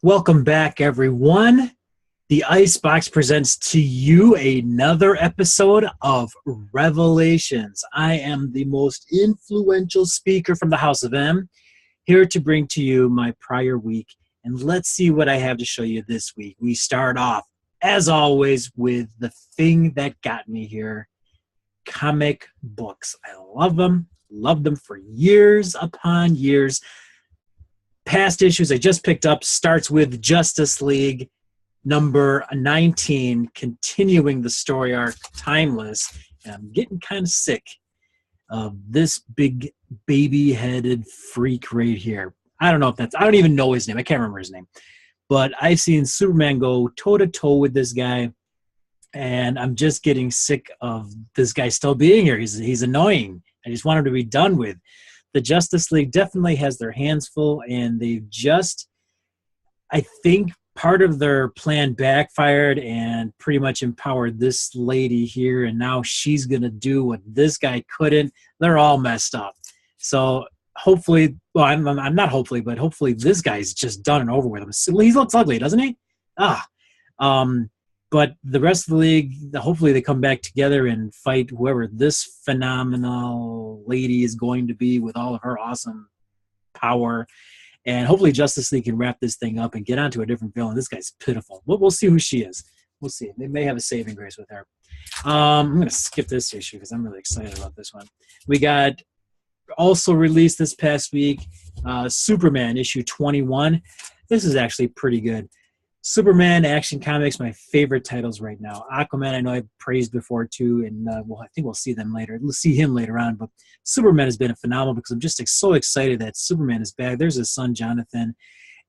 Welcome back, everyone. The Icebox presents to you another episode of Revelations. I am the most influential speaker from the House of M, here to bring to you my prior week. And let's see what I have to show you this week. We start off, as always, with the thing that got me here, comic books. I loved them for years upon years. Past issues I just picked up starts with Justice League number 19, continuing the story arc Timeless. And I'm getting kind of sick of this big baby-headed freak right here. I don't even know his name. I can't remember his name. But I've seen Superman go toe-to-toe with this guy, and I'm just getting sick of this guy still being here. He's annoying. I just want him to be done with. The Justice League definitely has their hands full, and they've just, I think, part of their plan backfired and pretty much empowered this lady here, and now she's going to do what this guy couldn't. They're all messed up. So hopefully, well, I'm not hopefully, but hopefully this guy's just done and over with him. So he looks ugly, doesn't he? But the rest of the league, hopefully they come back together and fight whoever this phenomenal lady is going to be with all of her awesome power. And hopefully Justice League can wrap this thing up and get onto a different villain. This guy's pitiful. We'll see who she is. We'll see. They may have a saving grace with her. I'm going to skip this issue because I'm really excited about this one. We got also released this past week, Superman issue 21. This is actually pretty good. Superman Action Comics, my favorite titles right now. Aquaman, I know I've praised before too, and I think we'll see them later. We'll see him later on, but Superman has been phenomenal because I'm just so excited that Superman is back. There's his son, Jonathan,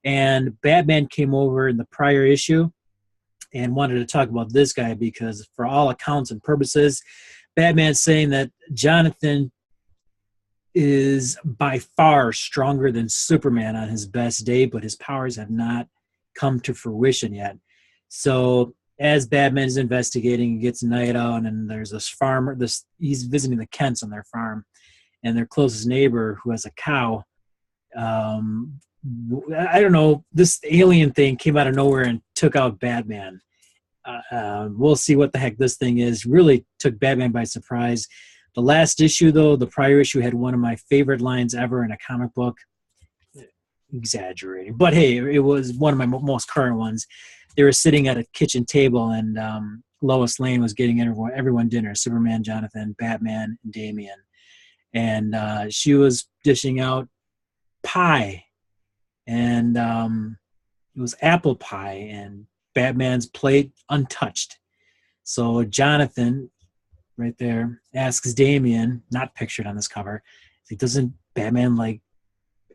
and Batman came over in the prior issue and wanted to talk about this guy because for all accounts and purposes, Batman's saying that Jonathan is by far stronger than Superman on his best day, but his powers have not come to fruition yet. So as Batman's investigating, he gets night out, and there's this farmer, he's visiting the Kents on their farm, and their closest neighbor who has a cow, I don't know, this alien thing came out of nowhere and took out Batman. We'll see what the heck this thing is. Really took Batman by surprise. The last issue, though, the prior issue, had one of my favorite lines ever in a comic book. Exaggerating, but hey, it was one of my most current ones. They were sitting at a kitchen table, and Lois Lane was getting everyone dinner. Superman, Jonathan, Batman, and Damian, and she was dishing out pie, and it was apple pie, and Batman's plate untouched. So Jonathan, right there, asks Damian, not pictured on this cover, doesn't Batman like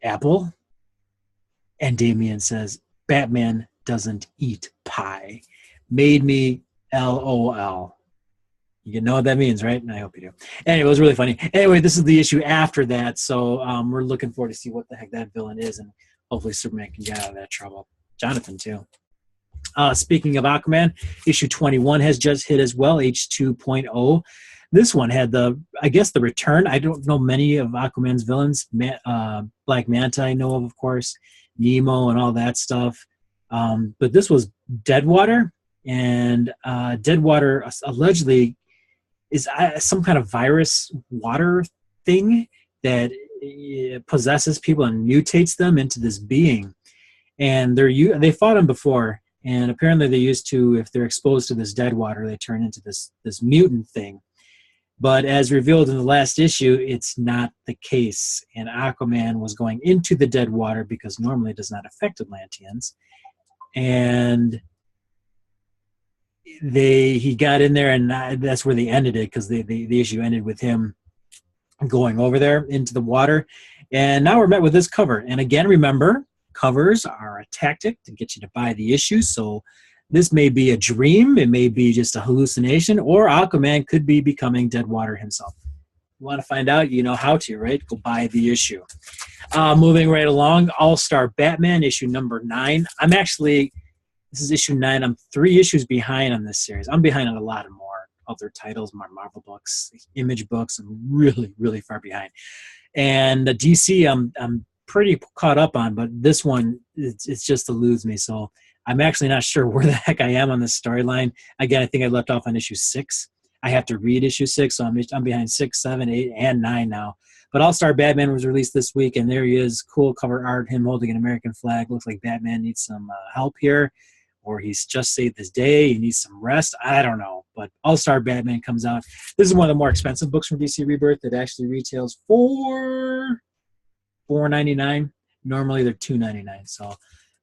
apple? And Damian says, Batman doesn't eat pie. Made me LOL. You know what that means, right? And I hope you do. Anyway, it was really funny. Anyway, this is the issue after that, so we're looking forward to see what the heck that villain is, and hopefully Superman can get out of that trouble. Jonathan, too. Speaking of Aquaman, issue 21 has just hit as well, H2.0. This one had the return. I don't know many of Aquaman's villains. Black Manta I know of course. Nemo and all that stuff. But this was Deadwater, and Deadwater allegedly is some kind of virus water thing that possesses people and mutates them into this being. And they fought him before, and apparently they used to, if they're exposed to this Deadwater, they turn into this mutant thing. But as revealed in the last issue, it's not the case. And Aquaman was going into the dead water because normally it does not affect Atlanteans. And he got in there, and that's where they ended it, because the issue ended with him going over there into the water. And now we're met with this cover. And again, remember, covers are a tactic to get you to buy the issue. So this may be a dream, it may be just a hallucination, or Aquaman could be becoming Deadwater himself. You want to find out, you know how to, right? Go buy the issue. Moving right along, All-Star Batman, issue number 9. This is issue 9. I'm 3 issues behind on this series. I'm behind on a lot of more other titles, more Marvel books, Image books. I'm really, really far behind. And DC, I'm pretty caught up on, but this one, it's just eludes me. So I'm actually not sure where the heck I am on this storyline. Again, I think I left off on issue 6. I have to read issue 6, so I'm behind 6, 7, 8, and 9 now. But All-Star Batman was released this week, and there he is, cool cover art, him holding an American flag. Looks like Batman needs some help here, or he's just saved his day. He needs some rest. I don't know. But All-Star Batman comes out. This is one of the more expensive books from DC Rebirth. It actually retails for $4.99. Normally they're $2.99. So,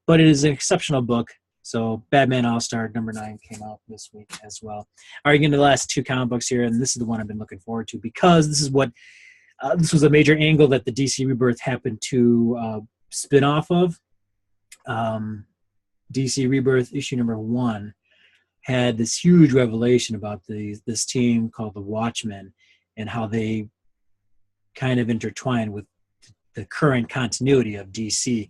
but it is an exceptional book. So Batman All-Star number 9 came out this week as well. All right, getting to the last 2 comic books here, and this is the one I've been looking forward to because this is what this was a major angle that the DC Rebirth happened to spin off of. DC Rebirth issue number 1 had this huge revelation about this team called the Watchmen and how they kind of intertwine with the current continuity of DC.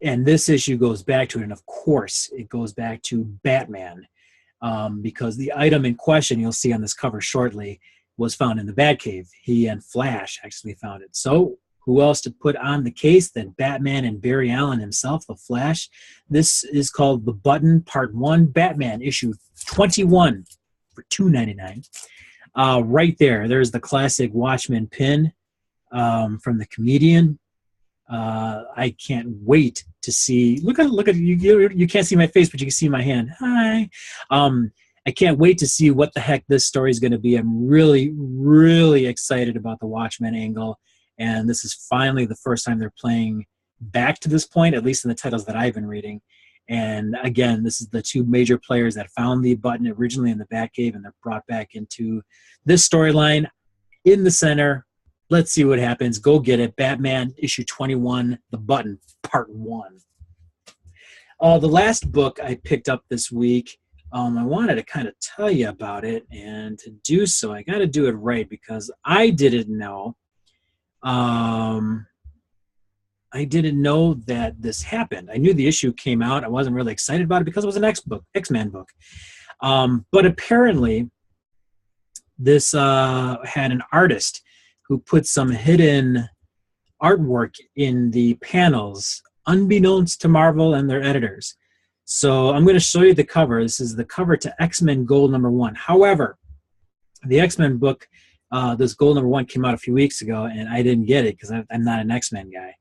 And this issue goes back to it, and of course it goes back to Batman, because the item in question, you'll see on this cover shortly, was found in the Batcave. He and Flash actually found it. So who else to put on the case than Batman and Barry Allen himself, the Flash? This is called The Button, Part 1, Batman, issue 21 for $2.99. Right there's the classic Watchmen pin from the comedian. I can't wait to see. Look at you. You can't see my face, but you can see my hand. Hi. I can't wait to see what the heck this story is going to be. I'm really, really excited about the Watchmen angle. And this is finally the first time they're playing back to this point, at least in the titles that I've been reading. And again, this is the 2 major players that found the button originally in the Batcave, and they're brought back into this storyline in the center. Let's see what happens. Go get it. Batman, issue 21, The Button, Part 1. The last book I picked up this week, I wanted to kind of tell you about it, and to do so, I got to do it right because I didn't know. I didn't know that this happened. I knew the issue came out. I wasn't really excited about it because it was an X-Men book. But apparently, this had an artist who put some hidden artwork in the panels, unbeknownst to Marvel and their editors. So I'm going to show you the cover. This is the cover to X-Men Gold number 1. However, the X-Men book, this Gold number 1 came out a few weeks ago, and I didn't get it because I'm not an X-Men guy.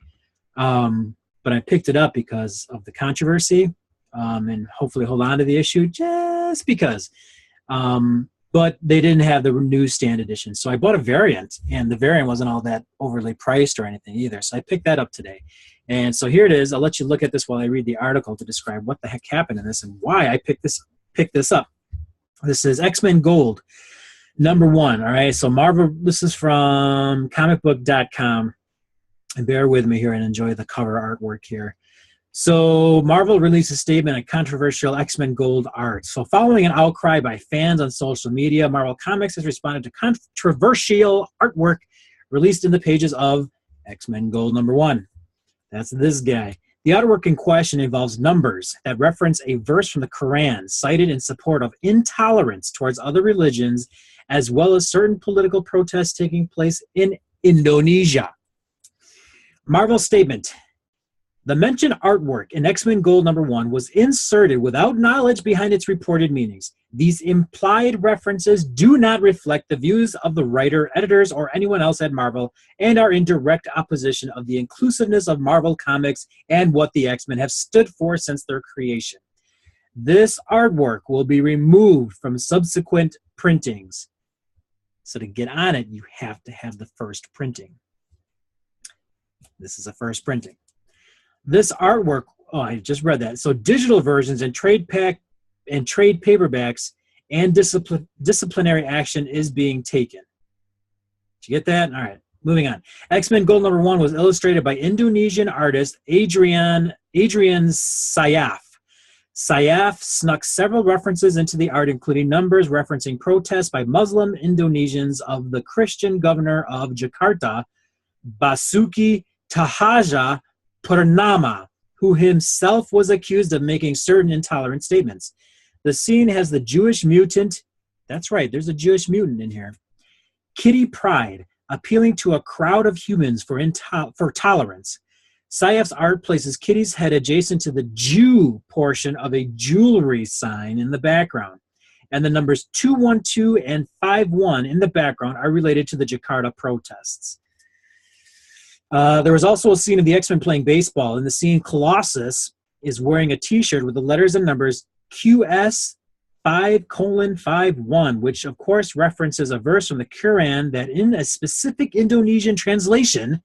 But I picked it up because of the controversy, and hopefully hold on to the issue just because. But they didn't have the newsstand edition. So I bought a variant, and the variant wasn't all that overly priced or anything either. So I picked that up today. And so here it is. I'll let you look at this while I read the article to describe what the heck happened in this and why I picked this up. This is X-Men Gold, number 1. All right, so Marvel, this is from comicbook.com. And bear with me here and enjoy the cover artwork here. So Marvel released a statement on controversial X-Men Gold art. So following an outcry by fans on social media, Marvel Comics has responded to controversial artwork released in the pages of X-Men Gold number 1. That's this guy. The artwork in question involves numbers that reference a verse from the Quran cited in support of intolerance towards other religions, as well as certain political protests taking place in Indonesia. Marvel's statement: the mentioned artwork in X-Men Gold number 1 was inserted without knowledge behind its reported meanings. These implied references do not reflect the views of the writer, editors, or anyone else at Marvel, and are in direct opposition of the inclusiveness of Marvel Comics and what the X-Men have stood for since their creation. This artwork will be removed from subsequent printings. So to get on it, you have to have the first printing. This is a first printing. This artwork, I just read that. So digital versions and trade paperbacks and disciplinary action is being taken. Did you get that? All right, moving on. X-Men Gold number 1 was illustrated by Indonesian artist Adrian Syaf. Syaf snuck several references into the art, including numbers referencing protests by Muslim Indonesians of the Christian governor of Jakarta, Basuki Tahaja Purnama, who himself was accused of making certain intolerant statements. The scene has the Jewish mutant, that's right, there's a Jewish mutant in here, Kitty Pryde, appealing to a crowd of humans for tolerance. Sayaf's art places Kitty's head adjacent to the Jew portion of a jewelry sign in the background, and the numbers 212 and 51 in the background are related to the Jakarta protests. There was also a scene of the X-Men playing baseball. In the scene, Colossus is wearing a T-shirt with the letters and numbers QS 5:51, which of course references a verse from the Quran that in a specific Indonesian translation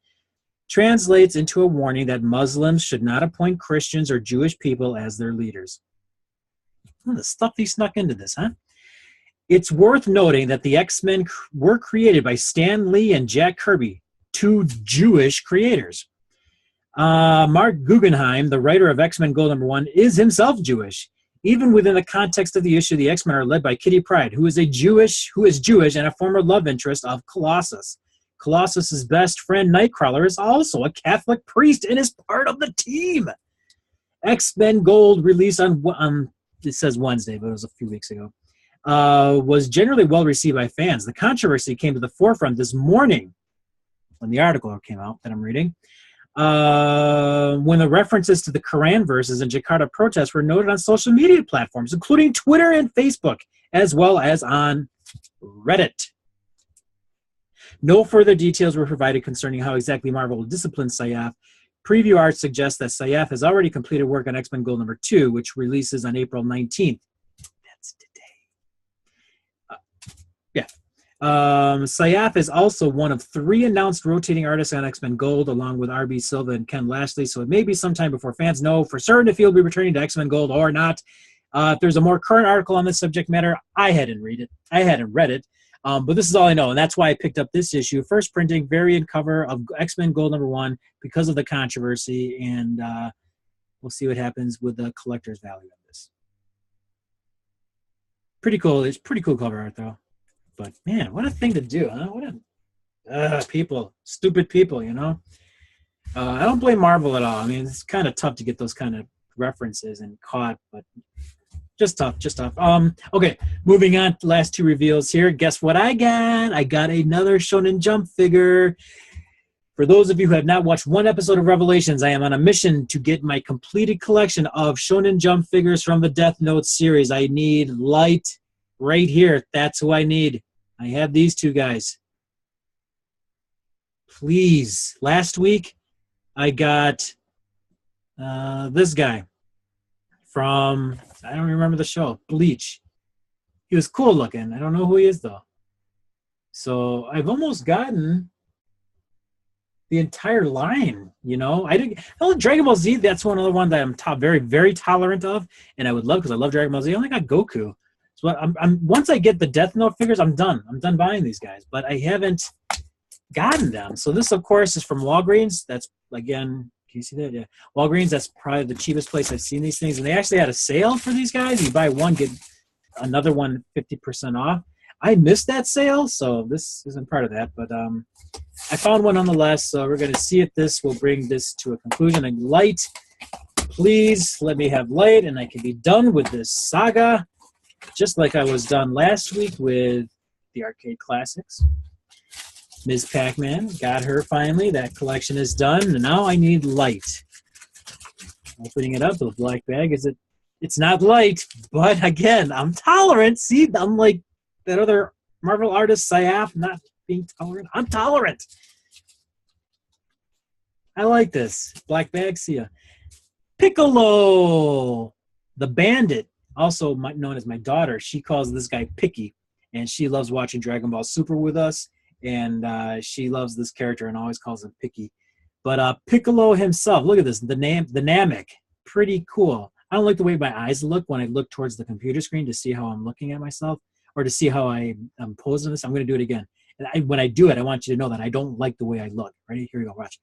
translates into a warning that Muslims should not appoint Christians or Jewish people as their leaders. The stuff he snuck into this, huh? It's worth noting that the X-Men were created by Stan Lee and Jack Kirby, two Jewish creators. Mark Guggenheim, the writer of X-Men Gold #1, is himself Jewish. Even within the context of the issue, the X-Men are led by Kitty Pryde, who is Jewish and a former love interest of Colossus. Colossus's best friend, Nightcrawler, is also a Catholic priest and is part of the team. X-Men Gold, released on it says Wednesday, but it was a few weeks ago, was generally well received by fans. The controversy came to the forefront this morning when the article came out that I'm reading, when the references to the Quran verses and Jakarta protests were noted on social media platforms, including Twitter and Facebook, as well as on Reddit. No further details were provided concerning how exactly Marvel will discipline Sayaf. Preview art suggests that Sayaf has already completed work on X-Men Gold #2, which releases on April 19th. That's today. Sayaf is also one of 3 announced rotating artists on X-Men Gold, along with R.B. Silva and Ken Lashley, so it may be sometime before fans know for certain if he'll be returning to X-Men Gold or not. If there's a more current article on this subject matter, I hadn't read it. But this is all I know, and that's why I picked up this issue. First printing, variant cover of X-Men Gold #1 because of the controversy, and we'll see what happens with the collector's value of this. Pretty cool. It's pretty cool cover art, though. But, man, what a thing to do, huh? What a people. Stupid people, you know? I don't blame Marvel at all. I mean, it's kind of tough to get those kind of references and caught, but just tough. Okay, moving on to the last 2 reveals here. Guess what I got? I got another Shonen Jump figure. For those of you who have not watched one episode of Revelations, I am on a mission to get my completed collection of Shonen Jump figures from the Death Note series. I need Light right here. That's who I need. I have these 2 guys. Please. Last week, I got this guy from, I don't remember the show, Bleach. He was cool looking. I don't know who he is, though. So I've almost gotten the entire line, you know. Dragon Ball Z, that's one other one that I'm very, very tolerant of, and I would love, because I love Dragon Ball Z. I only got Goku. So I'm once I get the Death Note figures, I'm done. I'm done buying these guys, but I haven't gotten them. So this, of course, is from Walgreens. That's, again, can you see that? Yeah. Walgreens, that's probably the cheapest place I've seen these things. And they actually had a sale for these guys. You buy one, get another one 50% off. I missed that sale, so this isn't part of that. But I found one nonetheless, so we're going to see if this will bring this to a conclusion. And Light, please let me have Light, and I can be done with this saga, just like I was done last week with the arcade classics. Ms. Pac-Man, got her finally. That collection is done. And now I need Light. Opening it up, the black bag. It's not Light, but again, I'm tolerant. See, I'm like that other Marvel artist, Sayaf, not being tolerant. I'm tolerant. I like this. Black bag, see ya. Piccolo, the Bandit, also known as my daughter. She calls this guy Picky, and she loves watching Dragon Ball Super with us. And she loves this character and always calls him Picky. But Piccolo himself, look at this, the Namek, pretty cool. I don't like the way my eyes look when I look towards the computer screen to see how I'm looking at myself or to see how I'm posing this. I'm going to do it again. And when I do it, I want you to know that I don't like the way I look. Ready? Here we go. Watch.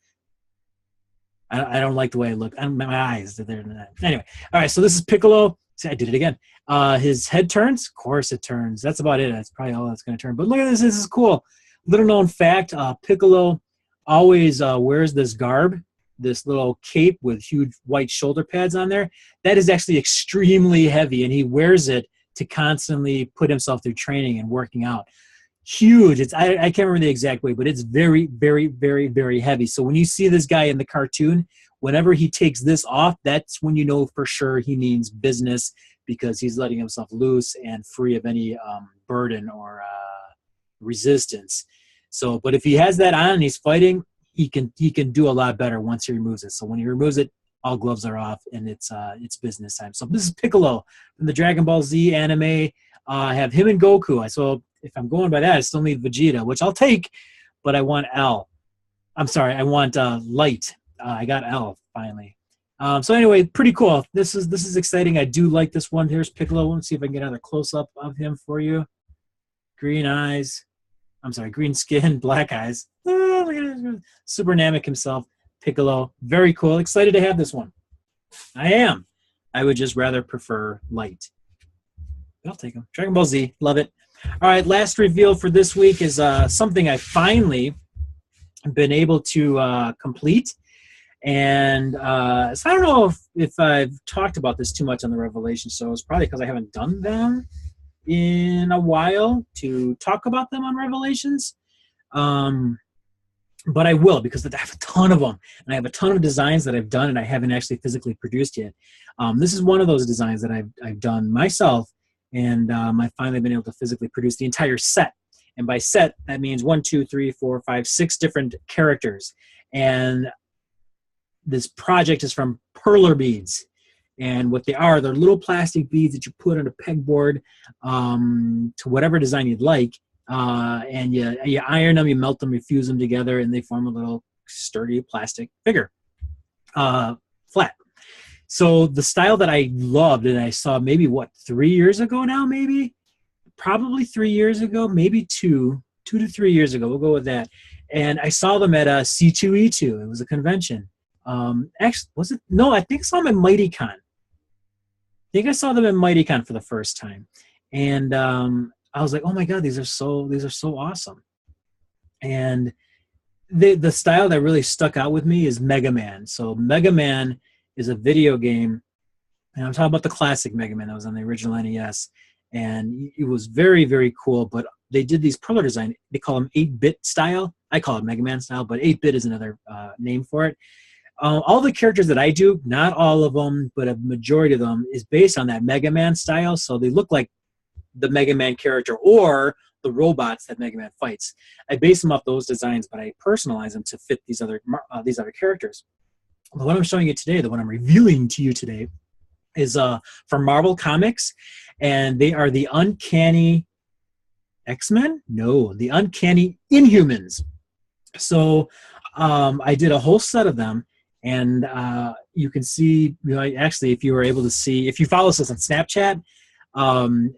I don't like the way I look. My eyes. Anyway. All right. So this is Piccolo. See, I did it again. His head turns. Of course it turns. That's about it. That's probably all that's going to turn. But look at this. This is cool. Little known fact, Piccolo always wears this garb, this little cape with huge white shoulder pads on there. That is actually extremely heavy, and he wears it to constantly put himself through training and working out. huge. I can't remember the exact weight, but it's very, very, very, very heavy. So when you see this guy in the cartoon, whenever he takes this off, that's when you know for sure he means business, because he's letting himself loose and free of any burden or resistance. So, but if he has that on and he's fighting, he can do a lot better once he removes it. So when he removes it, all gloves are off and it's business time. So this is Piccolo from the Dragon Ball Z anime. I have him and Goku. So if I'm going by that, I still need Vegeta, which I'll take, but I want L. I'm sorry, I want Light. I got L finally. So anyway, pretty cool. This is exciting. I do like this one. Here's Piccolo. Let's see if I can get another close up of him for you. Green eyes. I'm sorry, green skin, black eyes. Oh, look at this. Super Namek himself, Piccolo. Very cool. Excited to have this one. I am. I would just rather prefer Light. But I'll take him. Dragon Ball Z. Love it. All right, last reveal for this week is something I finally been able to complete. And so I don't know if I've talked about this too much on the Revelation shows. Probably because I haven't done them in a while to talk about them on Revelations. But I will, because I have a ton of them. And I have a ton of designs that I've done and I haven't actually physically produced yet. This is one of those designs that I've done myself. And I've finally been able to physically produce the entire set. And by set, that means 1, 2, 3, 4, 5, 6 different characters. And this project is from perler beads. And what they are, they're little plastic beads that you put on a pegboard to whatever design you'd like. And you iron them, you melt them, you fuse them together, and they form a little sturdy plastic figure, flat. So the style that I loved and I saw maybe, 3 years ago now, probably 3 years ago, maybe 2 to 3 years ago. We'll go with that. And I saw them at C2E2. It was a convention. Actually, was it? No, I think I saw them at MightyCon. I think I saw them at MightyCon for the first time. And I was like, oh my God, these are so awesome. And the style that really stuck out with me is Mega Man. So Mega Man is a video game, and I'm talking about the classic Mega Man that was on the original NES. And it was very, very cool, but they did these perler design. They call them 8-bit style. I call it Mega Man style, but 8-bit is another name for it. All the characters that I do, not all of them, but a majority of them, is based on that Mega Man style. So they look like the Mega Man character or the robots that Mega Man fights. I base them off those designs, but I personalize them to fit these other characters. The one I'm showing you today, the one I'm revealing to you today, is from Marvel Comics, and they are the Uncanny X-Men? No, the Uncanny Inhumans. So I did a whole set of them. And you can see, actually, if you were able to see, if you follow us on Snapchat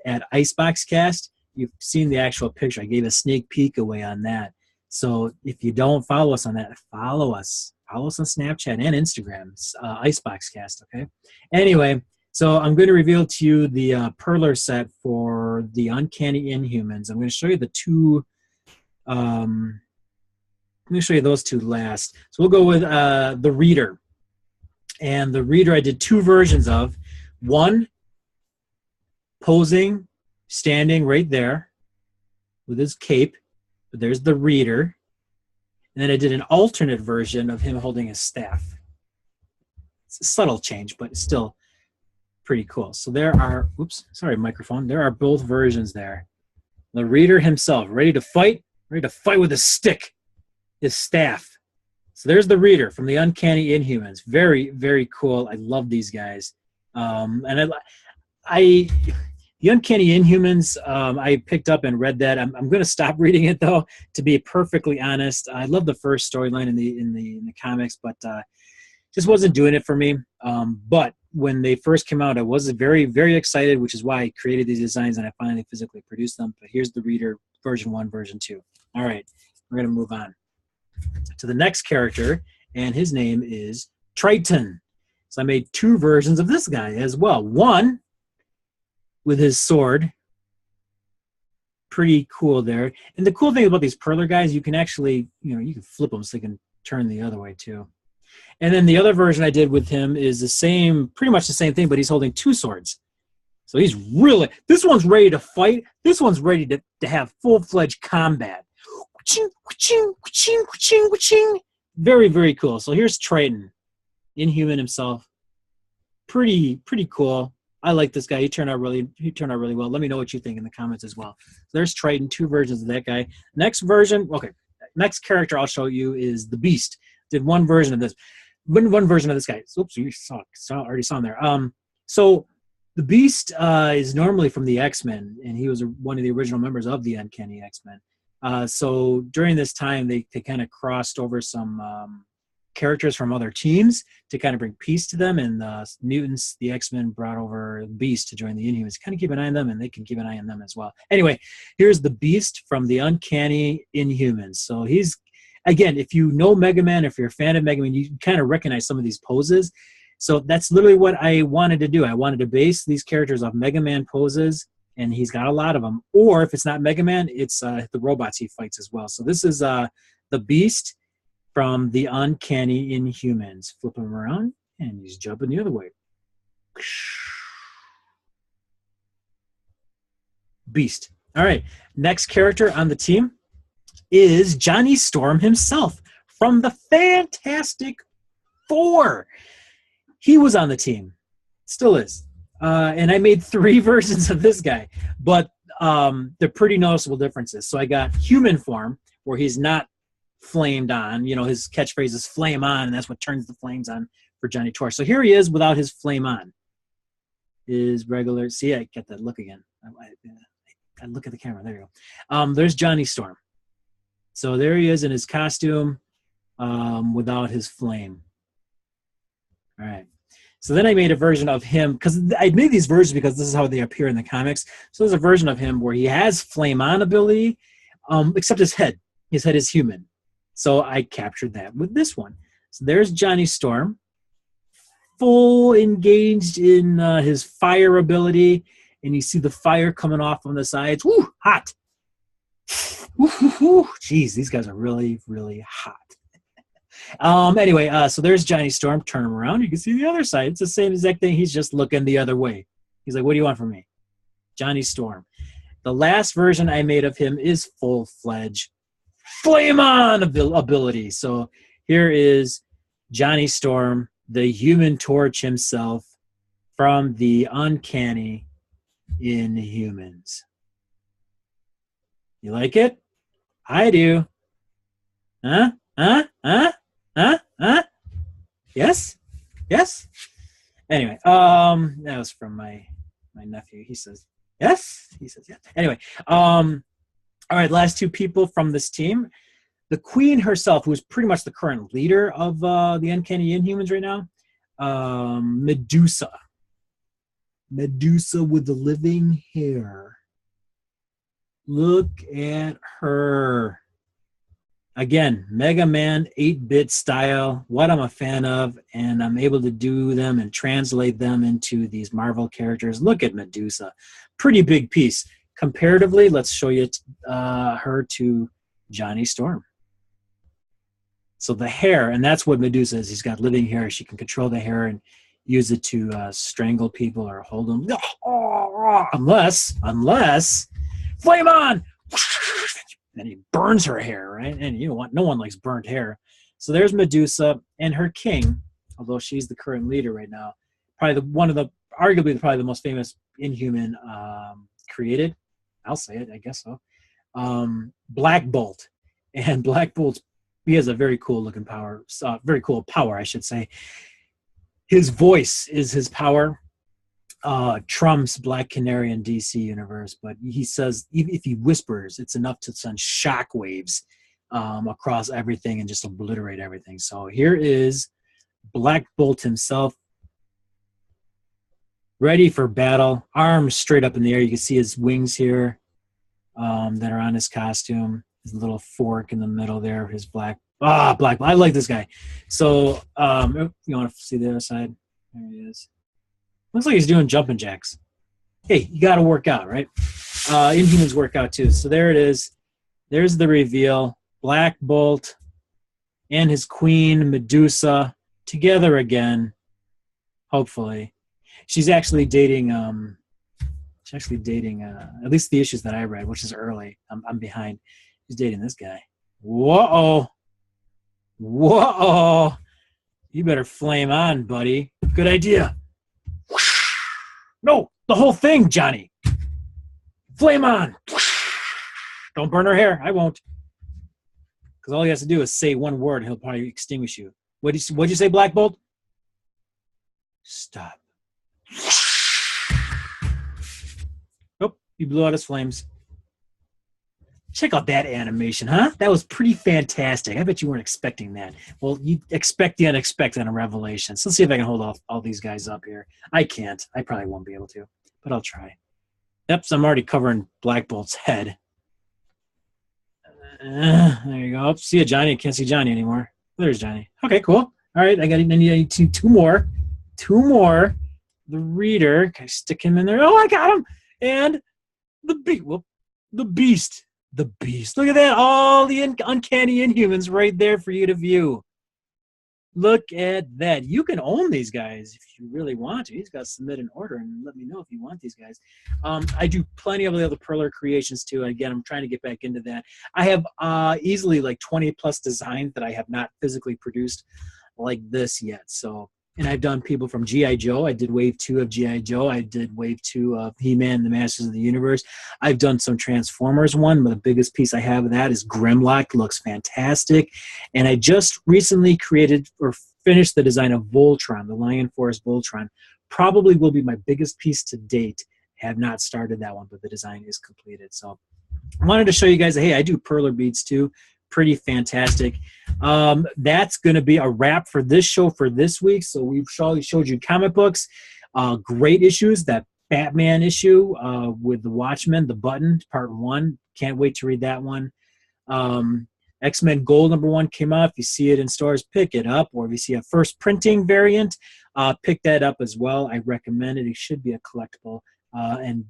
at IceboxCast, you've seen the actual picture. I gave a sneak peek away on that. So if you don't follow us on that, follow us. Follow us on Snapchat and Instagram, IceboxCast, okay? Anyway, so I'm going to reveal to you the perler set for the Uncanny Inhumans. I'm going to show you the two... let me show you those two last. So we'll go with the Reader. And the Reader I did 2 versions of. One, posing, standing right there with his cape. But there's the Reader. And then I did an alternate version of him holding his staff. It's a subtle change, but it's still pretty cool. So there are, oops, sorry, microphone. There are both versions there. The Reader himself, ready to fight with a stick. His staff. So there's the Reader from the Uncanny Inhumans. Very, very cool. I love these guys. And the Uncanny Inhumans, I picked up and read that. I'm going to stop reading it though, to be perfectly honest. I love the first storyline in the comics, but just wasn't doing it for me. But when they first came out, I was very, very excited, which is why I created these designs and I finally physically produced them. But here's the Reader version 1, version 2. All right, we're going to move on to the next character, and his name is Triton. So I made 2 versions of this guy as well. One with his sword. Pretty cool there. And the cool thing about these perler guys, you can actually, you can flip them so they can turn the other way too. And then the other version I did with him is the same, pretty much the same thing, but he's holding 2 swords. So he's really, this one's ready to fight. This one's ready to have full-fledged combat. Very, very cool. So here's Triton, Inhuman himself. Pretty cool. I like this guy. He turned out really well. Let me know what you think in the comments as well. So there's Triton, 2 versions of that guy. Next character I'll show you is the Beast. Did one version of this guy. Oops, you already saw him there. So the Beast is normally from the X-Men, and he was one of the original members of the Uncanny X-Men. So during this time, they kind of crossed over some characters from other teams to kind of bring peace to them, and the mutants, the X-Men, brought over Beast to join the Inhumans. Kind of keep an eye on them, and they can keep an eye on them as well. Anyway, here's the Beast from the Uncanny Inhumans. So he's, again, if you know Mega Man, if you're a fan of Mega Man, you kind of recognize some of these poses. So that's literally what I wanted to do. I wanted to base these characters off Mega Man poses, and he's got a lot of them. Or if it's not Mega Man, it's the robots he fights as well. So this is the Beast from the Uncanny Inhumans. Flip him around, and he's jumping the other way. Beast. All right, next character on the team is Johnny Storm himself from the Fantastic Four. He was on the team, still is. And I made 3 versions of this guy, but they're pretty noticeable differences. So I got human form, where he's not flamed on. You know, his catchphrase is flame on, and that's what turns the flames on for Johnny Torch. So here he is without his flame on. His regular, see, I get that look again. I look at the camera, there you go. There's Johnny Storm. So there he is in his costume without his flame. All right. So then I made a version of him, because I made these versions because this is how they appear in the comics. So there's a version of him where he has flame on ability, except his head. His head is human. So I captured that with this one. So there's Johnny Storm, full engaged in his fire ability, and you see the fire coming off on the sides. Woo, hot. Woo, woo, woo. Jeez, these guys are really, really hot. Anyway, so there's Johnny Storm. Turn him around. You can see the other side. It's the same exact thing. He's just looking the other way. He's like, what do you want from me? Johnny Storm. The last version I made of him is full-fledged flame on ability. So here is Johnny Storm, the Human Torch himself, from the Uncanny Inhumans. You like it? I do. Huh? Huh? Huh? Huh? Huh? Yes? Yes? Anyway, that was from my nephew. He says, yes? He says, yes. Anyway, all right, last 2 people from this team. The Queen herself, who is pretty much the current leader of the Uncanny Inhumans right now, Medusa. Medusa with the living hair. Look at her. Again, Mega Man 8-bit style, what I'm a fan of, and I'm able to do them and translate them into these Marvel characters. Look at Medusa. Pretty big piece. Comparatively, let's show you her to Johnny Storm. So the hair, and that's what Medusa is. He's got living hair. She can control the hair and use it to strangle people or hold them. Unless, flame on! And he burns her hair, right? And you know what? No one likes burnt hair. So there's Medusa and her king, although she's the current leader right now. Probably arguably the most famous Inhuman created. I'll say it, I guess so. Black Bolt. And Black Bolt, he has a very cool looking power, very cool power, I should say. His voice is his power. Trumps Black Canary in DC Universe, but he says if he whispers, it's enough to send shockwaves across everything and just obliterate everything. So here is Black Bolt himself, ready for battle, arms straight up in the air. You can see his wings here that are on his costume. His little fork in the middle there, his black. Black. I like this guy. So you want to see the other side? There he is. Looks like he's doing jumping jacks. Hey, you got to work out, right? Inhumans work out too. So there it is. There's the reveal. Black Bolt and his queen, Medusa, together again, hopefully. She's actually dating She's actually dating, at least the issues that I read, which is early. I'm behind. She's dating this guy. Whoa. Whoa. You better flame on, buddy. Good idea. No, the whole thing, Johnny. Flame on. Don't burn her hair. I won't. Because all he has to do is say one word and he'll probably extinguish you. What'd you say, Black Bolt? Stop. Nope, he blew out his flames. Check out that animation, huh? That was pretty fantastic. I bet you weren't expecting that. Well, you expect the unexpected on a Revelation. So let's see if I can hold all these guys up here. I can't. I probably won't be able to, but I'll try. Yep, so I'm already covering Black Bolt's head. There you go. See ya, Johnny. I can't see Johnny anymore. There's Johnny. Okay, cool. All right, I need two more. Two more. The Reader. Can I stick him in there? Oh, I got him. And the Beast. The Beast. Look at that. All the uncanny Inhumans right there for you to view. Look at that. You can own these guys if you really want to. You just got to submit an order and let me know if you want these guys. I do plenty of the other Perler creations too. Again, I'm trying to get back into that. I have easily like 20 plus designs that I have not physically produced like this yet. So, and I've done people from G.I. Joe. I did wave 2 of G.I. Joe. I did wave 2 of He-Man and the Masters of the Universe. I've done some Transformers one, but the biggest piece I have of that is Grimlock. Looks fantastic. And I just recently created or finished the design of Voltron, the Lion Force Voltron. Probably will be my biggest piece to date. Have not started that one, but the design is completed. So I wanted to show you guys that, hey, I do Perler beads too. Pretty fantastic. That's going to be a wrap for this show for this week. So we've showed you comic books, great issues. That Batman issue with the Watchmen, the Button, part 1. Can't wait to read that one. X-Men Gold #1 came out. If you see it in stores, pick it up. Or if you see a first printing variant, pick that up as well. I recommend it. It should be a collectible and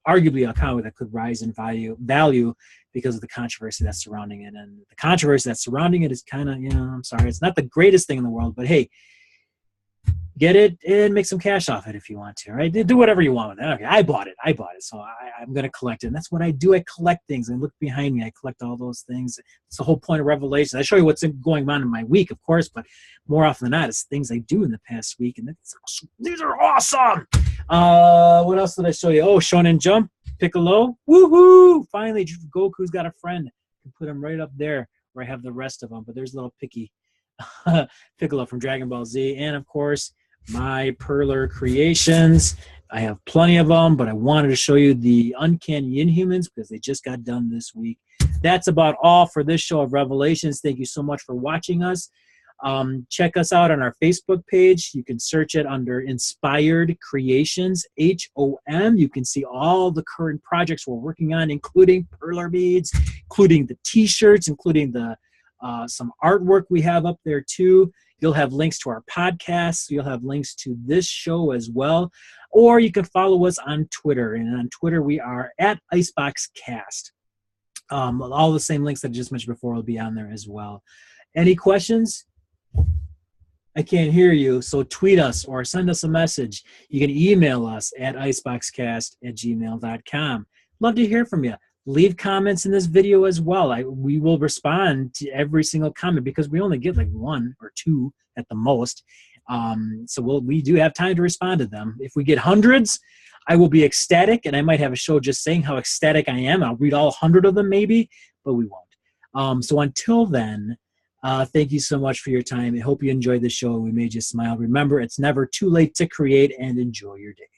arguably a comic that could rise in value because of the controversy that's surrounding it. And the controversy that's surrounding it is kind of, I'm sorry, it's not the greatest thing in the world, but hey, get it and make some cash off it if you want to, right? Do whatever you want with it. Okay, I bought it, so I'm going to collect it. And that's what I do. I collect things. And look behind me, I collect all those things. It's the whole point of Revelation. I show you what's going on in my week, of course, but more often than not, it's things I do in the past week. And these are awesome. What else did I show you? Oh, Shonen Jump, Piccolo. Woohoo! Finally, Goku's got a friend. I can put him right up there where I have the rest of them. But there's little Piccolo from Dragon Ball Z. And, of course, my Perler creations. I have plenty of them, but I wanted to show you the Uncanny Inhumans because they just got done this week. That's about all for this show of Revelations. Thank you so much for watching us. Check us out on our Facebook page. You can search it under Inspired Creations, HOM. You can see all the current projects we're working on, including Perler beads, including the T-shirts, including the some artwork we have up there too. You'll have links to our podcasts. You'll have links to this show as well. Or you can follow us on Twitter. And on Twitter, we are at IceboxCast. All the same links that I just mentioned before will be on there as well. Any questions? I can't hear you, so tweet us or send us a message. You can email us at iceboxcast@gmail.com. Love to hear from you. Leave comments in this video as well. We will respond to every single comment because we only get like 1 or 2 at the most. So we do have time to respond to them. If we get hundreds, I will be ecstatic, and I might have a show just saying how ecstatic I am. I'll read all 100 of them maybe, but we won't. So until then, thank you so much for your time. I hope you enjoyed the show and we made you smile. Remember, it's never too late to create, and enjoy your day.